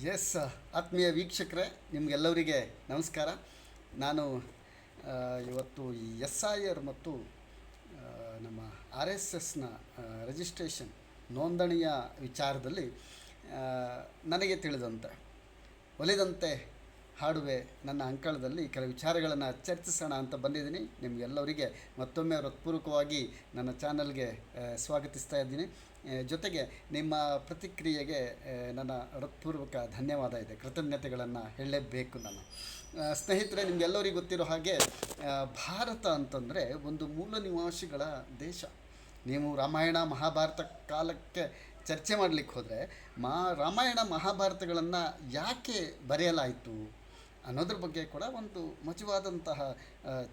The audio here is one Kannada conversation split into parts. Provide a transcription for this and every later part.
ಎಸ್, ಆತ್ಮೀಯ ವೀಕ್ಷಕರೇ, ನಿಮಗೆಲ್ಲವರಿಗೆ ನಮಸ್ಕಾರ. ನಾನು ಇವತ್ತು ಈ ಎಸ್ ಐ ಆರ್ ಮತ್ತು ನಮ್ಮ ಆರ್ ಎಸ್ ಎಸ್ನ ರಿಜಿಸ್ಟ್ರೇಷನ್ ನೋಂದಣಿಯ ವಿಚಾರದಲ್ಲಿ ಆ, ನನಗೆ ತಿಳಿದಂತೆ ಒಲಿದಂತೆ ಹಾಡುವೆ ನನ್ನ ಅಂಕಣದಲ್ಲಿ ಕೆಲವು ವಿಚಾರಗಳನ್ನು ಚರ್ಚಿಸೋಣ ಅಂತ ಬಂದಿದ್ದೀನಿ. ನಿಮಗೆಲ್ಲವರಿಗೆ ಮತ್ತೊಮ್ಮೆ ಹೃತ್ಪೂರ್ವಕವಾಗಿ ನನ್ನ ಚಾನಲ್ಗೆ ಸ್ವಾಗತಿಸ್ತಾ ಇದ್ದೀನಿ. ಜೊತೆಗೆ ನಿಮ್ಮ ಪ್ರತಿಕ್ರಿಯೆಗೆ ನನ್ನ ಹೃತ್ಪೂರ್ವಕ ಧನ್ಯವಾದ ಇದೆ, ಕೃತಜ್ಞತೆಗಳನ್ನು ಹೇಳಲೇಬೇಕು ನಾನು. ಸ್ನೇಹಿತರೆ, ನಿಮಗೆಲ್ಲರಿಗೂ ಗೊತ್ತಿರೋ ಹಾಗೆ ಭಾರತ ಅಂತಂದರೆ ಒಂದು ಮೂಲ ನಿವಾಸಿಗಳ ದೇಶ. ನೀವು ರಾಮಾಯಣ ಮಹಾಭಾರತ ಕಾಲಕ್ಕೆ ಚರ್ಚೆ ಮಾಡಲಿಕ್ಕೆ ಹೋದರೆ ರಾಮಾಯಣ ಮಹಾಭಾರತಗಳನ್ನು ಯಾಕೆ ಬರೆಯಲಾಯಿತು ಅನ್ನೋದ್ರ ಬಗ್ಗೆ ಕೂಡ ಒಂದು ಮಜವಾದಂತಹ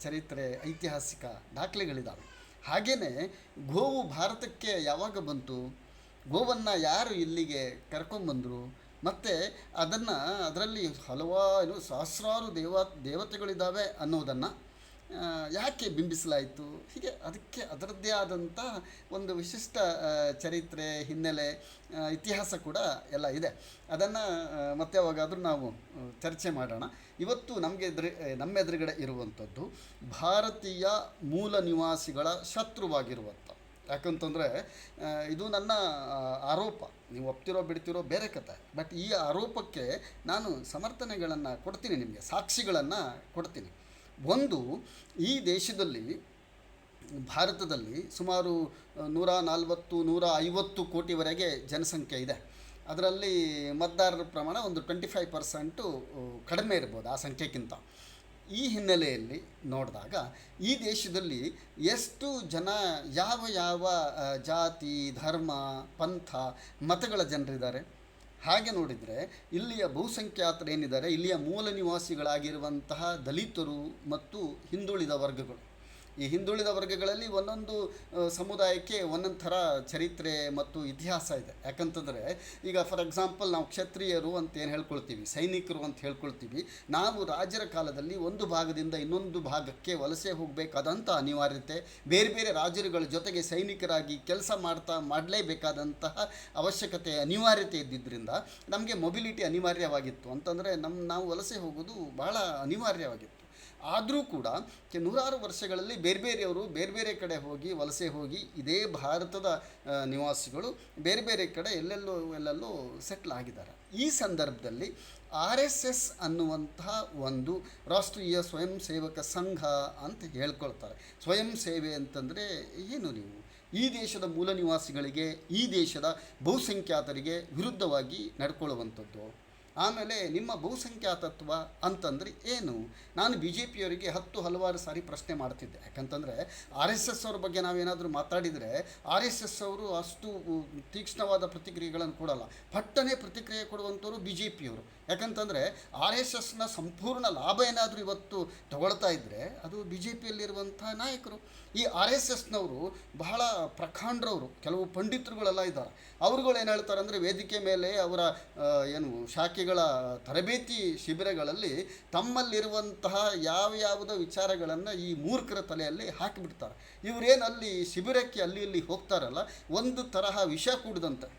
ಚರಿತ್ರೆ, ಐತಿಹಾಸಿಕ ದಾಖಲೆಗಳಿದ್ದಾವೆ. ಹಾಗೆಯೇ ಗೋವು ಭಾರತಕ್ಕೆ ಯಾವಾಗ ಬಂತು, ಗೋವನ್ನು ಯಾರು ಇಲ್ಲಿಗೆ ಕರ್ಕೊಂಬಂದರು, ಮತ್ತು ಅದರಲ್ಲಿ ಹಲವಾರು ಸಹಸ್ರಾರು ದೇವತೆಗಳಿದ್ದಾವೆ ಅನ್ನೋದನ್ನು ಯಾಕೆ ಬಿಂಬಿಸಲಾಯಿತು, ಹೀಗೆ ಅದಕ್ಕೆ ಅದರದ್ದೇ ಆದಂಥ ಒಂದು ವಿಶಿಷ್ಟ ಚರಿತ್ರೆ, ಹಿನ್ನೆಲೆ, ಇತಿಹಾಸ ಕೂಡ ಎಲ್ಲ ಇದೆ. ಅದನ್ನು ಮತ್ತೆ ಯಾವಾಗಾದರೂ ನಾವು ಚರ್ಚೆ ಮಾಡೋಣ. ಇವತ್ತು ನಮ್ಮೆದುರುಗಡೆ ಇರುವಂಥದ್ದು ಭಾರತೀಯ ಮೂಲ ನಿವಾಸಿಗಳ ಶತ್ರುವಾಗಿರುವಂಥ. ಯಾಕಂತಂದರೆ ಇದು ನನ್ನ ಆರೋಪ, ನೀವು ಒಪ್ತಿರೋ ಬಿಡ್ತಿರೋ ಬೇರೆ ಕಥೆ. ಬಟ್ ಈ ಆರೋಪಕ್ಕೆ ನಾನು ಸಮರ್ಥನೆಗಳನ್ನು ಕೊಡ್ತೀನಿ, ನಿಮಗೆ ಸಾಕ್ಷಿಗಳನ್ನು ಕೊಡ್ತೀನಿ. ಒಂದು, ಈ ದೇಶದಲ್ಲಿ ಭಾರತದಲ್ಲಿ ಸುಮಾರು 140-150 ಕೋಟಿವರೆಗೆ ಜನಸಂಖ್ಯೆ ಇದೆ. ಅದರಲ್ಲಿ ಮತದಾರರ ಪ್ರಮಾಣ ಒಂದು 25% ಕಡಿಮೆ ಇರ್ಬೋದು ಆ ಸಂಖ್ಯೆಗಿಂತ. ಈ ಹಿನ್ನೆಲೆಯಲ್ಲಿ ನೋಡಿದಾಗ ಈ ದೇಶದಲ್ಲಿ ಎಷ್ಟು ಜನ, ಯಾವ ಯಾವ ಜಾತಿ, ಧರ್ಮ, ಪಂಥ, ಮತಗಳ ಜನರಿದ್ದಾರೆ ಹಾಗೆ ನೋಡಿದರೆ ಇಲ್ಲಿಯ ಬಹುಸಂಖ್ಯಾತರೇನಿದ್ದಾರೆ, ಇಲ್ಲಿಯ ಮೂಲ ನಿವಾಸಿಗಳಾಗಿರುವಂತಹ ದಲಿತರು ಮತ್ತು ಹಿಂದುಳಿದ ವರ್ಗಗಳು. ಈ ಹಿಂದುಳಿದ ವರ್ಗಗಳಲ್ಲಿ ಒಂದೊಂದು ಸಮುದಾಯಕ್ಕೆ ಒಂದೊಂದು ಥರ ಚರಿತ್ರೆ ಮತ್ತು ಇತಿಹಾಸ ಇದೆ. ಯಾಕಂತಂದರೆ ಈಗ ಫಾರ್ ಎಕ್ಸಾಂಪಲ್ ನಾವು ಕ್ಷತ್ರಿಯರು ಅಂತ ಏನು ಹೇಳ್ಕೊಳ್ತೀವಿ, ಸೈನಿಕರು ಅಂತ ಹೇಳ್ಕೊಳ್ತೀವಿ. ನಾವು ರಾಜರ ಕಾಲದಲ್ಲಿ ಒಂದು ಭಾಗದಿಂದ ಇನ್ನೊಂದು ಭಾಗಕ್ಕೆ ವಲಸೆ ಹೋಗಬೇಕಾದಂಥ ಅನಿವಾರ್ಯತೆ, ಬೇರೆ ಬೇರೆ ರಾಜರುಗಳ ಜೊತೆಗೆ ಸೈನಿಕರಾಗಿ ಕೆಲಸ ಮಾಡಲೇಬೇಕಾದಂತಹ ಅವಶ್ಯಕತೆ, ಅನಿವಾರ್ಯತೆ ಇದ್ದಿದ್ದರಿಂದ ನಮಗೆ ಮೊಬಿಲಿಟಿ ಅನಿವಾರ್ಯವಾಗಿತ್ತು. ಅಂತಂದರೆ ನಾವು ವಲಸೆ ಹೋಗೋದು ಬಹಳ ಅನಿವಾರ್ಯವಾಗಿತ್ತು. ಆದರೂ ಕೂಡ ನೂರಾರು ವರ್ಷಗಳಲ್ಲಿ ಬೇರೆಯವರು ಬೇರೆ ಬೇರೆ ಕಡೆ ಹೋಗಿ ವಲಸೆ ಹೋಗಿ ಇದೇ ಭಾರತದ ನಿವಾಸಿಗಳು ಬೇರೆ ಬೇರೆ ಕಡೆ ಎಲ್ಲೆಲ್ಲೋ ಸೆಟ್ಲ್ ಆಗಿದ್ದಾರೆ. ಈ ಸಂದರ್ಭದಲ್ಲಿ RSS ಅನ್ನುವಂತಹ ಒಂದು ರಾಷ್ಟ್ರೀಯ ಸ್ವಯಂ ಸೇವಕ ಸಂಘ ಅಂತ ಹೇಳ್ಕೊಳ್ತಾರೆ. ಸ್ವಯಂ ಸೇವೆ ಅಂತಂದರೆ ಏನು? ನೀವು ಈ ದೇಶದ ಮೂಲ ನಿವಾಸಿಗಳಿಗೆ, ಈ ದೇಶದ ಬಹುಸಂಖ್ಯಾತರಿಗೆ ವಿರುದ್ಧವಾಗಿ ನಡ್ಕೊಳ್ಳುವಂಥದ್ದು. ಆಮೇಲೆ ನಿಮ್ಮ ಬಹುಸಂಖ್ಯಾತತ್ವ ಅಂತಂದರೆ ಏನು? ನಾನು BJPಯವರಿಗೆ ಹಲವಾರು ಸಾರಿ ಪ್ರಶ್ನೆ ಮಾಡ್ತಿದ್ದೆ. ಯಾಕಂತಂದರೆ RSS ಅವ್ರ ಬಗ್ಗೆ ನಾವೇನಾದರೂ ಮಾತಾಡಿದರೆ RSS ಅವರು ಅಷ್ಟು ತೀಕ್ಷ್ಣವಾದ ಪ್ರತಿಕ್ರಿಯೆಗಳನ್ನು ಕೊಡಲ್ಲ. ಪಟ್ಟನೆ ಪ್ರತಿಕ್ರಿಯೆ ಕೊಡುವಂಥವ್ರು BJPಯವರು. ಯಾಕಂತಂದರೆ RSSನ ಸಂಪೂರ್ಣ ಲಾಭ ಏನಾದರೂ ಇವತ್ತು ತಗೊಳ್ತಾ ಇದ್ದರೆ ಅದು BJPಯಲ್ಲಿರುವಂಥ ನಾಯಕರು. ಈ RSSನವರು ಬಹಳ ಪ್ರಖಂಡ್ರವರು, ಕೆಲವು ಪಂಡಿತರುಗಳೆಲ್ಲ ಇದ್ದಾರೆ. ಅವ್ರುಗಳು ಏನು ಹೇಳ್ತಾರೆ ಅಂದರೆ, ವೇದಿಕೆ ಮೇಲೆ ಅವರ ಶಾಖೆಗಳ ತರಬೇತಿ ಶಿಬಿರಗಳಲ್ಲಿ ತಮ್ಮಲ್ಲಿರುವಂತಹ ಯಾವುದೋ ವಿಚಾರಗಳನ್ನು ಈ ಮೂರ್ಖರ ತಲೆಯಲ್ಲಿ ಹಾಕಿಬಿಡ್ತಾರೆ. ಇವರೇನು ಅಲ್ಲಿ ಶಿಬಿರಕ್ಕೆ ಅಲ್ಲಿ ಇಲ್ಲಿ ಹೋಗ್ತಾರಲ್ಲ, ಒಂದು ತರಹ ವಿಷ ಕುಡಿದಂತೆ.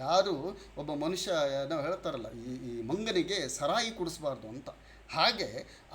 ಯಾರು ಒಬ್ಬ ಮನುಷ್ಯ ನಾವು ಹೇಳ್ತಾರಲ್ಲ, ಈ ಮಂಗನಿಗೆ ಸರಾಯಿ ಕುಡಿಸ್ಬಾರ್ದು ಅಂತ, ಹಾಗೆ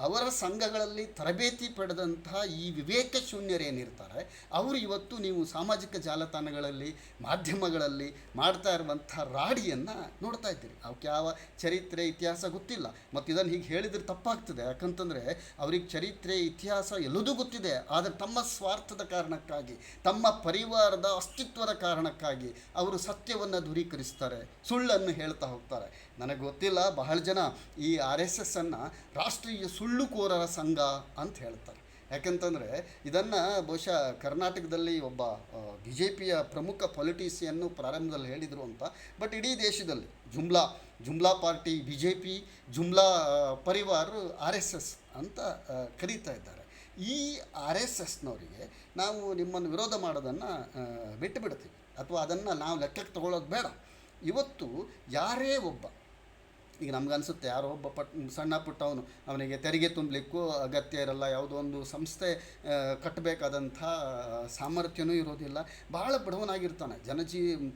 ಅವರ ಸಂಘಗಳಲ್ಲಿ ತರಬೇತಿ ಪಡೆದಂತಹ ಈ ವಿವೇಕ ಶೂನ್ಯರೇನಿರ್ತಾರೆ ಅವರು ಇವತ್ತು ನೀವು ಸಾಮಾಜಿಕ ಜಾಲತಾಣಗಳಲ್ಲಿ, ಮಾಧ್ಯಮಗಳಲ್ಲಿ ಮಾಡ್ತಾ ಇರುವಂಥ ರಾಡಿಯನ್ನು ನೋಡ್ತಾ ಇದ್ದೀರಿ. ಅವಕ್ಕೆ ಯಾವ ಚರಿತ್ರೆ, ಇತಿಹಾಸ ಗೊತ್ತಿಲ್ಲ. ಮತ್ತು ಇದನ್ನು ಹೀಗೆ ಹೇಳಿದರೆ ತಪ್ಪಾಗ್ತದೆ. ಯಾಕಂತಂದರೆ ಅವ್ರಿಗೆ ಚರಿತ್ರೆ, ಇತಿಹಾಸ ಎಲ್ಲದೂ ಗೊತ್ತಿದೆ. ಆದರೆ ತಮ್ಮ ಸ್ವಾರ್ಥದ ಕಾರಣಕ್ಕಾಗಿ, ತಮ್ಮ ಪರಿವಾರದ ಅಸ್ತಿತ್ವದ ಕಾರಣಕ್ಕಾಗಿ ಅವರು ಸತ್ಯವನ್ನು ದೂರೀಕರಿಸ್ತಾರೆ, ಸುಳ್ಳನ್ನು ಹೇಳ್ತಾ ಹೋಗ್ತಾರೆ. ನನಗೆ ಗೊತ್ತಿಲ್ಲ, ಬಹಳ ಜನ ಈ RSSನ್ನು ರಾಷ್ಟ್ರೀಯ ಸುಳ್ಳುಕೋರರ ಸಂಘ ಅಂತ ಹೇಳ್ತಾರೆ. ಯಾಕಂತಂದರೆ ಇದನ್ನು ಬಹುಶಃ ಕರ್ನಾಟಕದಲ್ಲಿ ಒಬ್ಬ BJPಯ ಪ್ರಮುಖ ಪೊಲಿಟಿಷಿಯನ್ನು ಪ್ರಾರಂಭದಲ್ಲಿ ಹೇಳಿದರು ಅಂತ. ಬಟ್ ಇಡೀ ದೇಶದಲ್ಲಿ ಜುಮ್ಲಾ ಪಾರ್ಟಿ BJP, ಜುಮ್ಲಾ ಪರಿವಾರ RSS ಅಂತ ಕರೀತಾ ಇದ್ದಾರೆ. ಈ RSSನವರಿಗೆ ನಾವು ನಿಮ್ಮನ್ನು ವಿರೋಧ ಮಾಡೋದನ್ನು ಬಿಟ್ಟು ಬಿಡ್ತೀವಿ, ಅಥವಾ ಅದನ್ನು ನಾವು ಲೆಕ್ಕಕ್ಕೆ ತಗೊಳ್ಳೋದು ಬೇಡ. ಇವತ್ತು ಯಾರೇ ಒಬ್ಬ ಈಗ ನಮ್ಗನ್ಸುತ್ತೆ ಯಾರೋ ಒಬ್ಬ ಸಣ್ಣ ಪುಟ್ಟವನು ಅವನಿಗೆ ತೆರಿಗೆ ತುಂಬಲಿಕ್ಕೂ ಅಗತ್ಯ ಇರಲ್ಲ, ಯಾವುದೋ ಒಂದು ಸಂಸ್ಥೆ ಕಟ್ಟಬೇಕಾದಂಥ ಸಾಮರ್ಥ್ಯವೂ ಇರೋದಿಲ್ಲ, ಭಾಳ ಬಡವನಾಗಿರ್ತಾನೆ.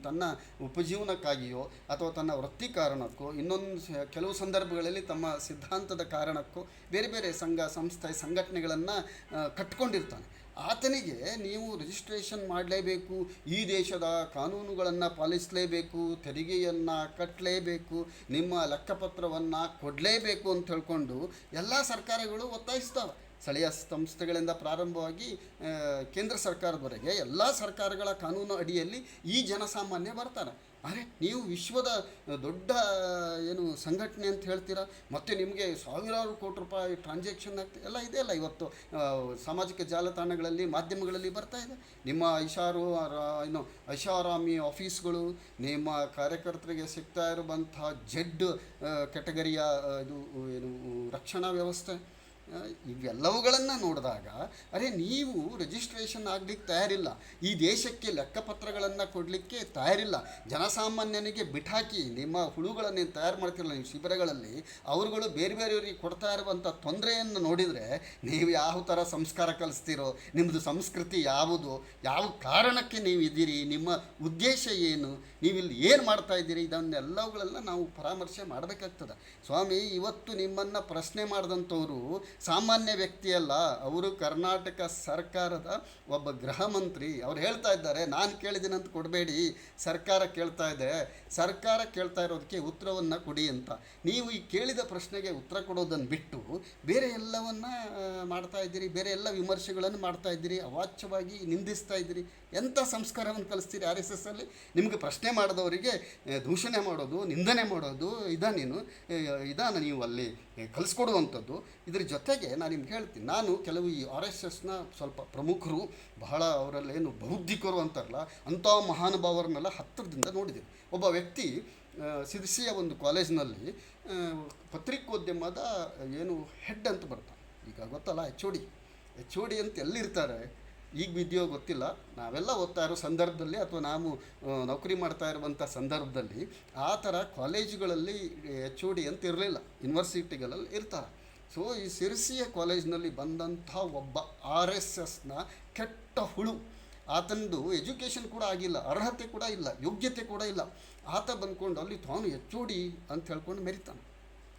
ತನ್ನ ಉಪಜೀವನಕ್ಕಾಗಿಯೋ ಅಥವಾ ತನ್ನ ವೃತ್ತಿ ಕಾರಣಕ್ಕೋ ಇನ್ನೊಂದು ಕೆಲವು ಸಂದರ್ಭಗಳಲ್ಲಿ ತಮ್ಮ ಸಿದ್ಧಾಂತದ ಕಾರಣಕ್ಕೋ ಬೇರೆ ಬೇರೆ ಸಂಸ್ಥೆ ಸಂಘಟನೆಗಳನ್ನು ಕಟ್ಕೊಂಡಿರ್ತಾನೆ. ಆತನಿಗೆ ನೀವು ರಿಜಿಸ್ಟ್ರೇಷನ್ ಮಾಡಲೇಬೇಕು, ಈ ದೇಶದ ಕಾನೂನುಗಳನ್ನು ಪಾಲಿಸಲೇಬೇಕು, ತೆರಿಗೆಯನ್ನು ಕಟ್ಟಲೇಬೇಕು, ನಿಮ್ಮ ಲೆಕ್ಕಪತ್ರವನ್ನು ಕೊಡಲೇಬೇಕು ಅಂತ ಹೇಳ್ಕೊಂಡು ಎಲ್ಲ ಸರ್ಕಾರಗಳು ಒತ್ತಾಯಿಸ್ತವೆ. ಸ್ಥಳೀಯ ಸಂಸ್ಥೆಗಳಿಂದ ಪ್ರಾರಂಭವಾಗಿ ಕೇಂದ್ರ ಸರ್ಕಾರದವರೆಗೆ ಎಲ್ಲ ಸರ್ಕಾರಗಳ ಕಾನೂನು ಅಡಿಯಲ್ಲಿ ಈ ಜನಸಾಮಾನ್ಯ ಬರ್ತಾರೆ. ಅರೆ ನೀವು ವಿಶ್ವದ ದೊಡ್ಡ ಸಂಘಟನೆ ಅಂತ ಹೇಳ್ತೀರಾ, ಮತ್ತು ನಿಮಗೆ ಸಾವಿರಾರು ಕೋಟಿ ರೂಪಾಯಿ ಟ್ರಾನ್ಸಾಕ್ಷನ್ ಆಗ್ತದೆ ಎಲ್ಲ ಇದೆಯಲ್ಲ. ಇವತ್ತು ಸಾಮಾಜಿಕ ಜಾಲತಾಣಗಳಲ್ಲಿ ಮಾಧ್ಯಮಗಳಲ್ಲಿ ಬರ್ತಾ ಇದೆ. ನಿಮ್ಮ ಐಷಾರಾಮಿ ಆಫೀಸ್ಗಳು, ನಿಮ್ಮ ಕಾರ್ಯಕರ್ತರಿಗೆ ಸಿಗ್ತಾ ಇರುವಂಥ ಜೆಡ್ ಕ್ಯಾಟಗರಿಯ ರಕ್ಷಣಾ ವ್ಯವಸ್ಥೆ, ಇವೆಲ್ಲವುಗಳನ್ನು ನೋಡಿದಾಗ ಅರೆ ನೀವು ರಿಜಿಸ್ಟ್ರೇಷನ್ ಆಗಲಿಕ್ಕೆ ತಯಾರಿಲ್ಲ, ಈ ದೇಶಕ್ಕೆ ಲೆಕ್ಕಪತ್ರಗಳನ್ನು ಕೊಡಲಿಕ್ಕೆ ತಯಾರಿಲ್ಲ, ಜನಸಾಮಾನ್ಯನಿಗೆ ಬಿಟ್ಟಾಕಿ ನಿಮ್ಮ ಹುಳುಗಳನ್ನು ತಯಾರು ಮಾಡ್ತಿರಲ್ಲ ನೀವು ಶಿಬಿರಗಳಲ್ಲಿ, ಅವರುಗಳು ಬೇರೆ ಬೇರೆಯವರಿಗೆ ಕೊಡ್ತಾ ಇರುವಂಥ ತೊಂದರೆಯನ್ನು ನೋಡಿದರೆ ನೀವು ಯಾವ ಥರ ಸಂಸ್ಕಾರ ಕಲಿಸ್ತೀರೋ, ನಿಮ್ಮದು ಸಂಸ್ಕೃತಿ ಯಾವುದು, ಯಾವ ಕಾರಣಕ್ಕೆ ನೀವು ಇದ್ದೀರಿ, ನಿಮ್ಮ ಉದ್ದೇಶ ಏನು, ನೀವಿಲ್ಲಿ ಏನು ಮಾಡ್ತಾ ಇದ್ದೀರಿ, ಇದನ್ನೆಲ್ಲವುಗಳೆಲ್ಲ ನಾವು ಪರಾಮರ್ಶೆ ಮಾಡಬೇಕಾಗ್ತದೆ. ಸ್ವಾಮಿ, ಇವತ್ತು ನಿಮ್ಮನ್ನು ಪ್ರಶ್ನೆ ಮಾಡಿದಂಥವರು ಸಾಮಾನ್ಯ ವ್ಯಕ್ತಿಯಲ್ಲ, ಅವರು ಕರ್ನಾಟಕ ಸರ್ಕಾರದ ಒಬ್ಬ ಗೃಹ ಮಂತ್ರಿ. ಅವ್ರು ಹೇಳ್ತಾ ಇದ್ದಾರೆ, ನಾನು ಕೇಳಿದ್ದೀನಂತ ಕೊಡಬೇಡಿ, ಸರ್ಕಾರ ಕೇಳ್ತಾ ಇದೆ, ಸರ್ಕಾರ ಕೇಳ್ತಾ ಇರೋದಕ್ಕೆ ಉತ್ತರವನ್ನು ಕೊಡಿ ಅಂತ. ನೀವು ಈ ಕೇಳಿದ ಪ್ರಶ್ನೆಗೆ ಉತ್ತರ ಕೊಡೋದನ್ನು ಬಿಟ್ಟು ಬೇರೆ ಎಲ್ಲವನ್ನು ಮಾಡ್ತಾ ಇದ್ದೀರಿ, ಬೇರೆ ಎಲ್ಲ ವಿಮರ್ಶೆಗಳನ್ನು ಮಾಡ್ತಾ ಇದ್ದೀರಿ, ಅವಾಚ್ಯವಾಗಿ ನಿಂದಿಸ್ತಾ ಇದ್ದೀರಿ. ಎಂಥ ಸಂಸ್ಕಾರವನ್ನು ಕಲಿಸ್ತೀರಿ RSS ಅಲ್ಲಿ? ನಿಮಗೆ ಪ್ರಶ್ನೆ ಮಾಡಿದವರಿಗೆ ದೂಷಣೆ ಮಾಡೋದು, ನಿಂದನೆ ಮಾಡೋದು ಇದಾನ ನೀವು ಅಲ್ಲಿ ಕಲಿಸ್ಕೊಡುವಂಥದ್ದು. ಇದ್ರ ಜೊತೆಗೆ ನಾನು ನಿಮ್ಗೆ ಹೇಳ್ತೀನಿ, ನಾನು ಕೆಲವು ಈ RSSನ ಸ್ವಲ್ಪ ಪ್ರಮುಖರು, ಬಹಳ ಅವರಲ್ಲೇನು ಬೌದ್ಧಿಕರು ಅಂತಾರಲ್ಲ ಅಂಥ ಮಹಾನುಭಾವರನ್ನೆಲ್ಲ ಹತ್ತಿರದಿಂದ ನೋಡಿದ್ದೀನಿ. ಒಬ್ಬ ವ್ಯಕ್ತಿ ಸಿರ್ಸಿಯ ಒಂದು ಕಾಲೇಜ್ನಲ್ಲಿ ಪತ್ರಿಕೋದ್ಯಮದ ಹೆಡ್ ಅಂತ ಬರ್ತಾನೆ. ಈಗ ಗೊತ್ತಲ್ಲ ಎಚ್ ಒ ಡಿ ಅಂತ ಎಲ್ಲಿರ್ತಾರೆ ಈಗ ವಿದ್ಯೋ ಗೊತ್ತಿಲ್ಲ, ನಾವೆಲ್ಲ ಓದ್ತಾ ಇರೋ ಸಂದರ್ಭದಲ್ಲಿ ಅಥವಾ ನಾವು ನೌಕರಿ ಮಾಡ್ತಾ ಇರುವಂಥ ಸಂದರ್ಭದಲ್ಲಿ ಆ ಥರ ಕಾಲೇಜುಗಳಲ್ಲಿ HOD ಅಂತ ಇರಲಿಲ್ಲ, ಯೂನಿವರ್ಸಿಟಿಗಳಲ್ಲಿ ಇರ್ತಾರೆ. ಸೊ ಈ ಸಿರ್ಸಿಯ ಕಾಲೇಜ್ನಲ್ಲಿ ಬಂದಂಥ ಒಬ್ಬ RSSನ ಕೆಟ್ಟ ಹುಳು, ಆತನದು ಎಜುಕೇಷನ್ ಕೂಡ ಆಗಿಲ್ಲ, ಅರ್ಹತೆ ಕೂಡ ಇಲ್ಲ, ಯೋಗ್ಯತೆ ಕೂಡ ಇಲ್ಲ. ಆತ ಬಂದ್ಕೊಂಡು ಅಲ್ಲಿ ತಾನು HOD ಅಂತ ಹೇಳ್ಕೊಂಡು ಮೆರಿತಾನೆ.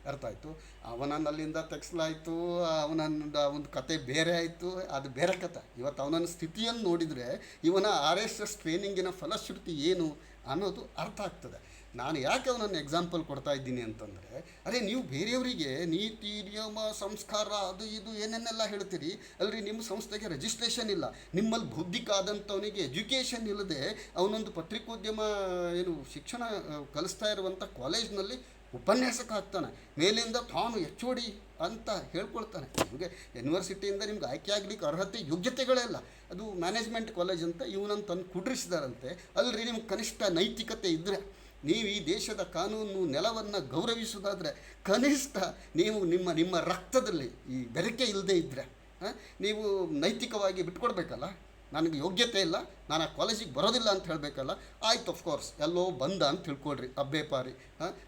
ಅರ್ಥ ಆಯಿತು? ಅವನನ್ನು ಅಲ್ಲಿಂದ ತೆಗೆಸಲಾಯಿತು, ಅವನನ್ನು ಒಂದು ಕತೆ ಬೇರೆ ಆಯಿತು, ಅದು ಬೇರೆ ಕತೆ. ಇವತ್ತು ಅವನನ್ನು ಸ್ಥಿತಿಯನ್ನು ನೋಡಿದರೆ ಇವನ RSS ಟ್ರೈನಿಂಗಿನ ಫಲಶ್ರುತಿ ಏನು ಅನ್ನೋದು ಅರ್ಥ ಆಗ್ತದೆ. ನಾನು ಯಾಕೆ ಅವನನ್ನು ಎಕ್ಸಾಂಪಲ್ ಕೊಡ್ತಾ ಇದ್ದೀನಿ ಅಂತಂದರೆ, ಅರೆ ನೀವು ಬೇರೆಯವರಿಗೆ ನೀತಿ ನಿಯಮ ಸಂಸ್ಕಾರ ಅದು ಇದು ಏನೇನೆಲ್ಲ ಹೇಳ್ತೀರಿ ಅಲ್ರಿ, ನಿಮ್ಮ ಸಂಸ್ಥೆಗೆ ರಿಜಿಸ್ಟ್ರೇಷನ್ ಇಲ್ಲ, ನಿಮ್ಮಲ್ಲಿ ಬೌದ್ಧಿಕ ಆದಂಥವನಿಗೆ ಎಜುಕೇಷನ್ ಇಲ್ಲದೆ ಅವನೊಂದು ಪತ್ರಿಕೋದ್ಯಮ ಶಿಕ್ಷಣ ಕಲಿಸ್ತಾ ಇರುವಂಥ ಕಾಲೇಜ್ನಲ್ಲಿ ಉಪನ್ಯಾಸಕ ಆಗ್ತಾನೆ, ಮೇಲಿಂದ ತಾನು HOD ಅಂತ ಹೇಳ್ಕೊಳ್ತಾನೆ. ನಿಮಗೆ ಯೂನಿವರ್ಸಿಟಿಯಿಂದ ನಿಮ್ಗೆ ಆಯ್ಕೆ ಆಗಲಿಕ್ಕೆ ಅರ್ಹತೆ ಯೋಗ್ಯತೆಗಳೇ ಇಲ್ಲ, ಅದು ಮ್ಯಾನೇಜ್ಮೆಂಟ್ ಕಾಲೇಜ್ ಅಂತ ಇವನನ್ನು ತಂದು ಕುಡ್ರಿಸಿದಾರಂತೆ. ಅಲ್ರಿ ನಿಮ್ಗೆ ಕನಿಷ್ಠ ನೈತಿಕತೆ ಇದ್ದರೆ, ನೀವು ಈ ದೇಶದ ಕಾನೂನು ನೆಲವನ್ನು ಗೌರವಿಸೋದಾದರೆ ಕನಿಷ್ಠ ನೀವು ನಿಮ್ಮ ರಕ್ತದಲ್ಲಿ ಈ ಬೆರಕೆ ಇಲ್ಲದೆ ಇದ್ದರೆ ನೀವು ನೈತಿಕವಾಗಿ ಬಿಟ್ಕೊಡ್ಬೇಕಲ್ಲ. ನನಗೆ ಯೋಗ್ಯತೆ ಇಲ್ಲ, ನಾನು ಆ ಕಾಲೇಜಿಗೆ ಬರೋದಿಲ್ಲ ಅಂತ ಹೇಳಬೇಕಲ್ಲ. ಆಯ್ತು, ಆಫ್ಕೋರ್ಸ್ ಎಲ್ಲೋ ಬಂದ ಅಂತ ತಿಳ್ಕೊಳ್ರಿ, ಅಬ್ಬೇಪಾರಿ,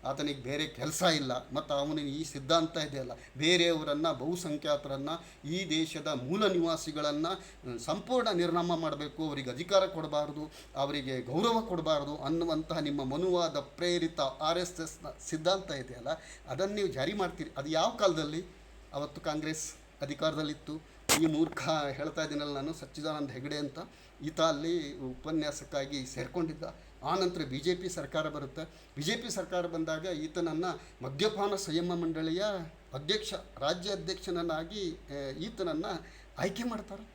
ಆತನಿಗೆ ಬೇರೆ ಕೆಲಸ ಇಲ್ಲ, ಮತ್ತು ಅವನಿಗೆ ಈ ಸಿದ್ಧಾಂತ ಇದೆಯಲ್ಲ, ಬೇರೆಯವರನ್ನು ಬಹುಸಂಖ್ಯಾತರನ್ನು ಈ ದೇಶದ ಮೂಲ ನಿವಾಸಿಗಳನ್ನು ಸಂಪೂರ್ಣ ನಿರ್ನಾಮ ಮಾಡಬೇಕು, ಅವರಿಗೆ ಅಧಿಕಾರ ಕೊಡಬಾರ್ದು, ಅವರಿಗೆ ಗೌರವ ಕೊಡಬಾರ್ದು ಅನ್ನುವಂತಹ ನಿಮ್ಮ ಮನುವಾದ ಪ್ರೇರಿತ RSSನ ಸಿದ್ಧಾಂತ ಇದೆಯಲ್ಲ, ಅದನ್ನು ನೀವು ಜಾರಿ ಮಾಡ್ತೀರಿ. ಅದು ಯಾವ ಕಾಲದಲ್ಲಿ? ಅವತ್ತು ಕಾಂಗ್ರೆಸ್ ಅಧಿಕಾರದಲ್ಲಿತ್ತು. ಈ ಮೂರ್ಖ ಹೇಳ್ತಾ ಇದ್ದೀನಲ್ಲ ನಾನು, ಸಚ್ಚಿದಾನಂದ ಹೆಗಡೆ ಅಂತ, ಈತ ಅಲ್ಲಿ ಉಪನ್ಯಾಸಕ್ಕಾಗಿ ಸೇರಿಕೊಂಡಿದ್ದ. ಆನಂತರ BJP ಸರ್ಕಾರ ಬರುತ್ತೆ. BJP ಸರ್ಕಾರ ಬಂದಾಗ ಈತನನ್ನು ಮದ್ಯಪಾನ ಸಂಯಮ ಮಂಡಳಿಯ ರಾಜ್ಯ ಅಧ್ಯಕ್ಷನನ್ನಾಗಿ ಈತನನ್ನು ಆಯ್ಕೆ ಮಾಡ್ತಾರೆ.